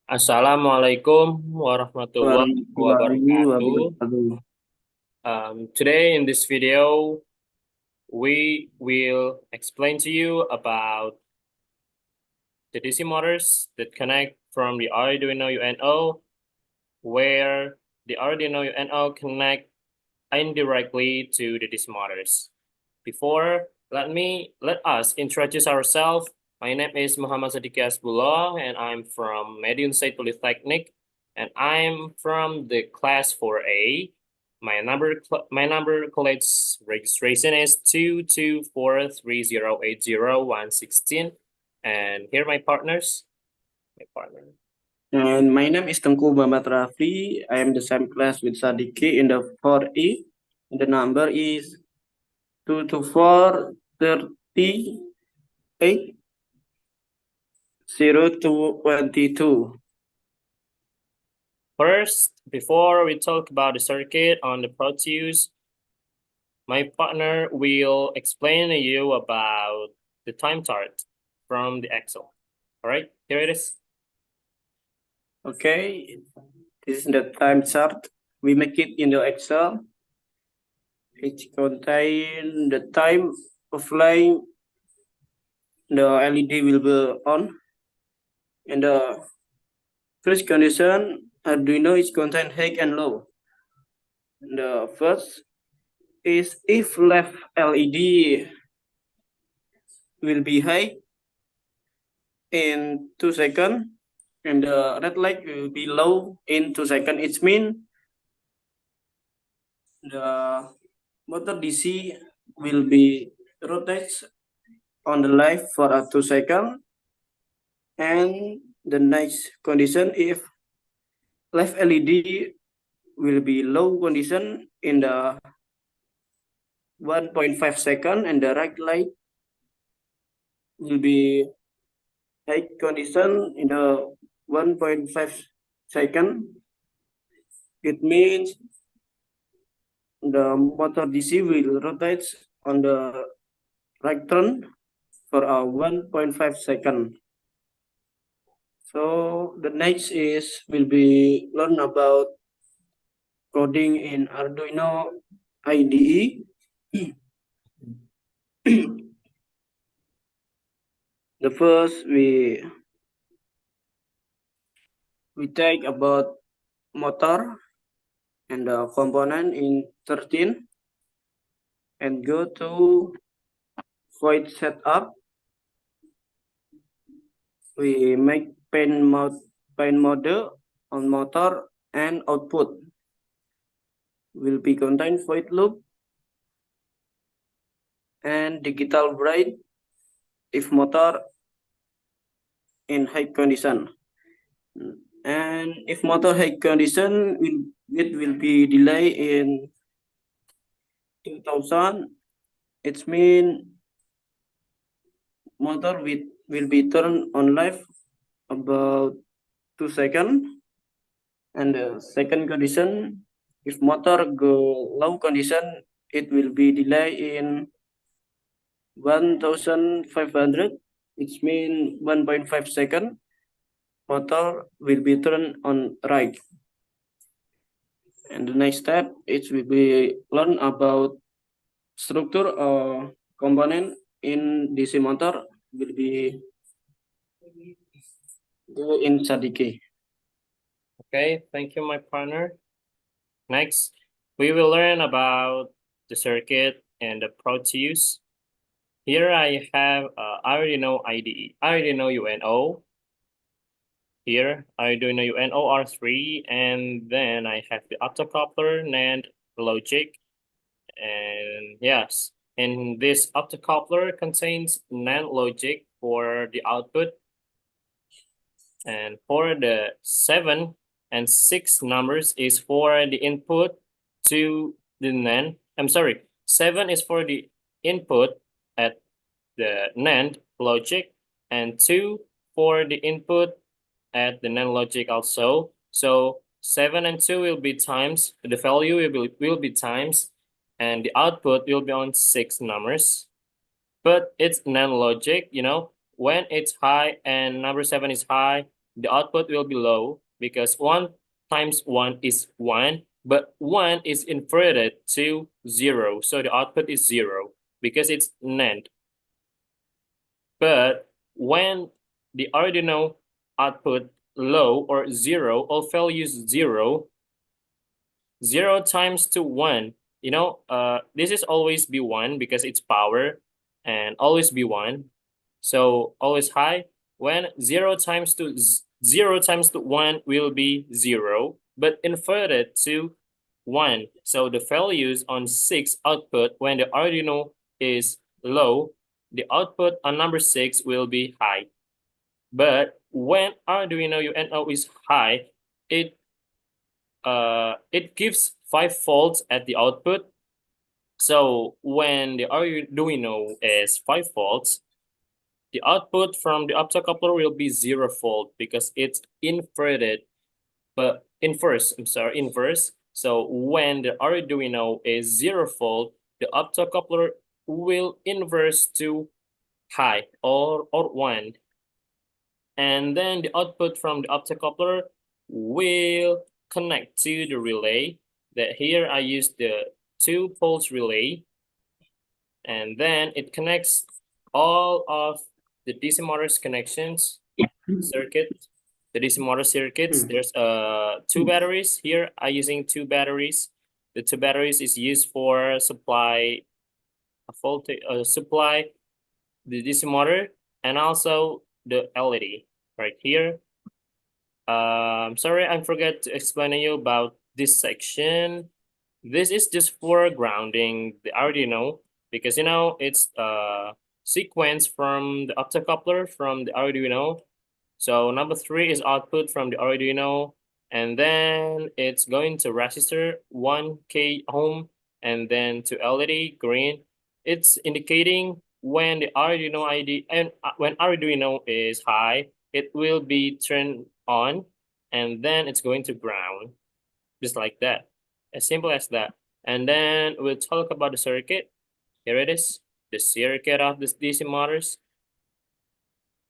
Assalamualaikum warahmatullahi Warahmatullahi wabarakatuh. wabarakatuh. Today in this video, we will explain to you about the DC motors that connect from the Arduino UNO, where the Arduino UNO connect indirectly to the DC motors. Before, let us introduce ourselves. My name is Muhammad Sadiqih and I'm from Medium State Polytechnic, and I'm from the class 4A. My number college registration is 224308016. And here are my partners. And my name is Teuku Muhammad Rafli. I am the same class with Sadiqih in the 4E. The number is 224380222. First, before we talk about the circuit on the Proteus, my partner will explain to you about the time chart from the Excel. All right, here it is. Okay, this is the time chart. We make it in the Excel. It contains the time of line. The LED will be on. And the first condition, Arduino is contain high and low. The first is if left LED will be high in 2 seconds and the red light will be low in 2 seconds. It means the motor DC will be rotates on the left for 2 seconds. And the next condition, if left LED will be low condition in the 1.5 second and the right light will be high condition in the 1.5 second. It means the motor DC will rotate on the right turn for a 1.5 second. So the next is will be learn about coding in Arduino IDE. The first we take about motor and the component in 13 and go to void setup. We make pen mode on motor and output will be contain void loop and digital bright if motor in high condition. And if motor high condition, it will be delay in 2000. It means motor will be turned on live about 2 seconds. And the second condition, if motor go low condition, it will be delay in 1500. It means 1.5 second. Motor will be turned on right. And the next step, it will be learn about structure or component in DC motor will be do in Sadiqih. Okay, thank you, my partner. Next, we will learn about the circuit and the Proteus. Here I have Arduino IDE, Arduino UNO. Here, Arduino UNO R3, and then I have the optocoupler, NAND, logic, and yes, and this optocoupler contains NAND logic for the output, and for the 7 and 6 numbers is for the input to the NAND. I'm sorry, 7 is for the input at the NAND logic, and 2 for the input at the NAND logic also. So 7 and 2 will be times, the value will be times, and the output will be on 6 numbers. But it's NAND logic, you know, when it's high and number 7 is high, the output will be low because 1 times 1 is 1, but 1 is inverted to 0. So the output is 0 because it's NAND. But when the Arduino output low or 0, all values 0, 0 times to 1, this is always be 1 because it's power and always be 1. So always high. When 0 times to 1 will be 0, but inverted to 1. So the values on 6 output when the Arduino is low, the output on number 6 will be high. But when Arduino UNO is high, it gives 5 volts at the output. So when the Arduino is 5 volts, the output from the optocoupler will be 0 volt because it's inverted, but inverse. So when the Arduino is 0 volt, the optocoupler will inverse to high or 1. And then the output from the optocoupler will connect to the relay. That here I use the 2 poles relay. And then it connects all of the DC motors connections circuit, the DC motor circuits. There's 2 batteries here. I'm using 2 batteries. The 2 batteries is used for supply the DC motor and also the LED right here. Sorry, I forgot to explain to you about this section. This is just for grounding the Arduino because it's sequence from the optocoupler from the Arduino. So number 3 is output from the Arduino, and then it's going to resistor 1K ohm, and then to LED green. It's indicating when the Arduino ID and when Arduino is high, it will be turned on, and then it's going to ground, just like that. As simple as that. And then we'll talk about the circuit. Here it is, the circuit of this DC motors.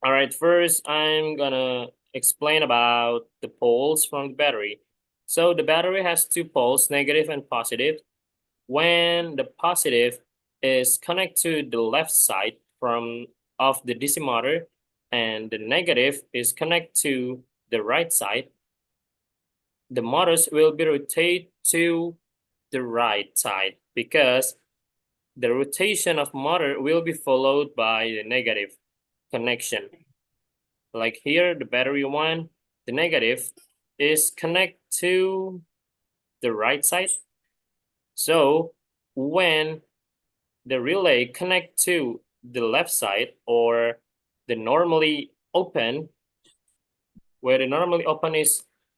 All right, first I'm gonna explain about the poles from the battery. So the battery has 2 poles, negative and positive. When the positive is connected to the left side of the DC motor and the negative is connected to the right side, the motors will be rotated to the right side because the rotation of motor will be followed by the negative connection. Like here, the battery 1, the negative is connected to the right side. So when the relay connect to the left side or the normally open, where the normally open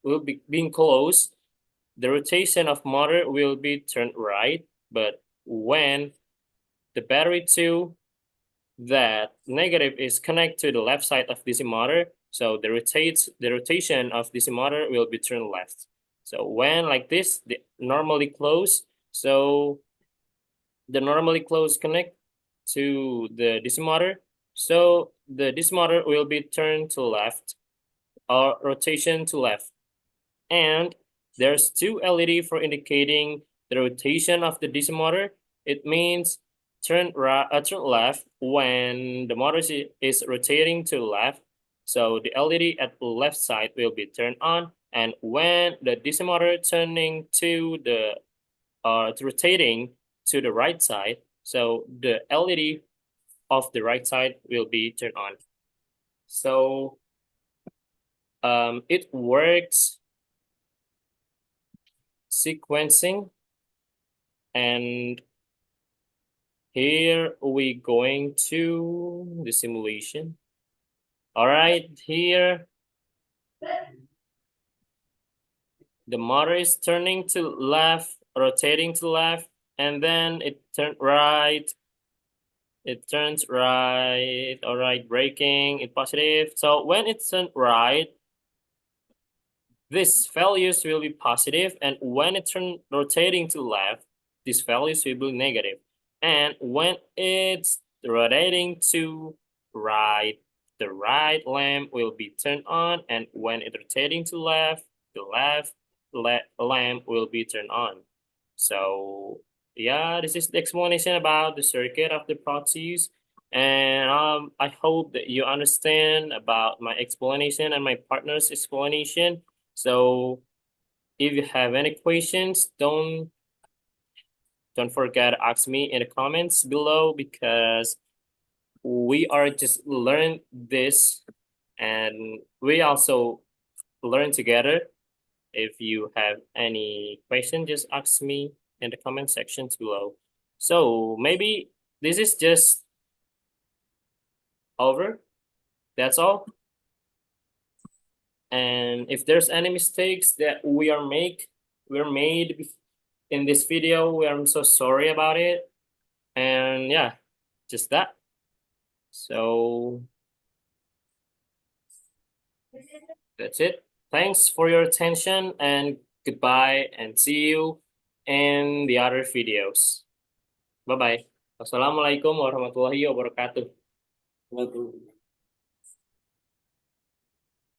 will be being closed, the rotation of motor will be turned right. But when the battery 2, that negative is connected to the left side of DC motor, so the rotation of DC motor will be turned left. So when like this, the normally closed, so the normally closed connect to the DC motor, so the DC motor will be turned to left or rotation to left. And there's 2 LED for indicating the rotation of the DC motor. It means turn left when the motor is rotating to the left. So the LED at the left side will be turned on, and when the DC motor turning to the rotating to the right side, so the LED of the right side will be turned on. So it works sequencing, and here we going to the simulation. All right, here the motor is turning to left, rotating to left, and then it turned right. It turns right. All right, braking, it positive. So when it turned right, these values will be positive, and when it turns rotating to left, these values will be negative. And when it's rotating to right, the right lamp will be turned on, and when it rotating to left, the left lamp will be turned on. So yeah, this is the explanation about the circuit of the Proteus. And I hope that you understand about my explanation and my partner's explanation. So if you have any questions, don't forget to ask me in the comments below, because we are just learn this and we also learn together. If you have any question, just ask me in the comment section below. So maybe this is just over. That's all. And if there's any mistakes that we're made in this video, we are so sorry about it. And yeah, just that. So that's it. Thanks for your attention and goodbye, and see you in the other videos. Bye bye. Wassalamualaikum warahmatullahi wabarakatuh.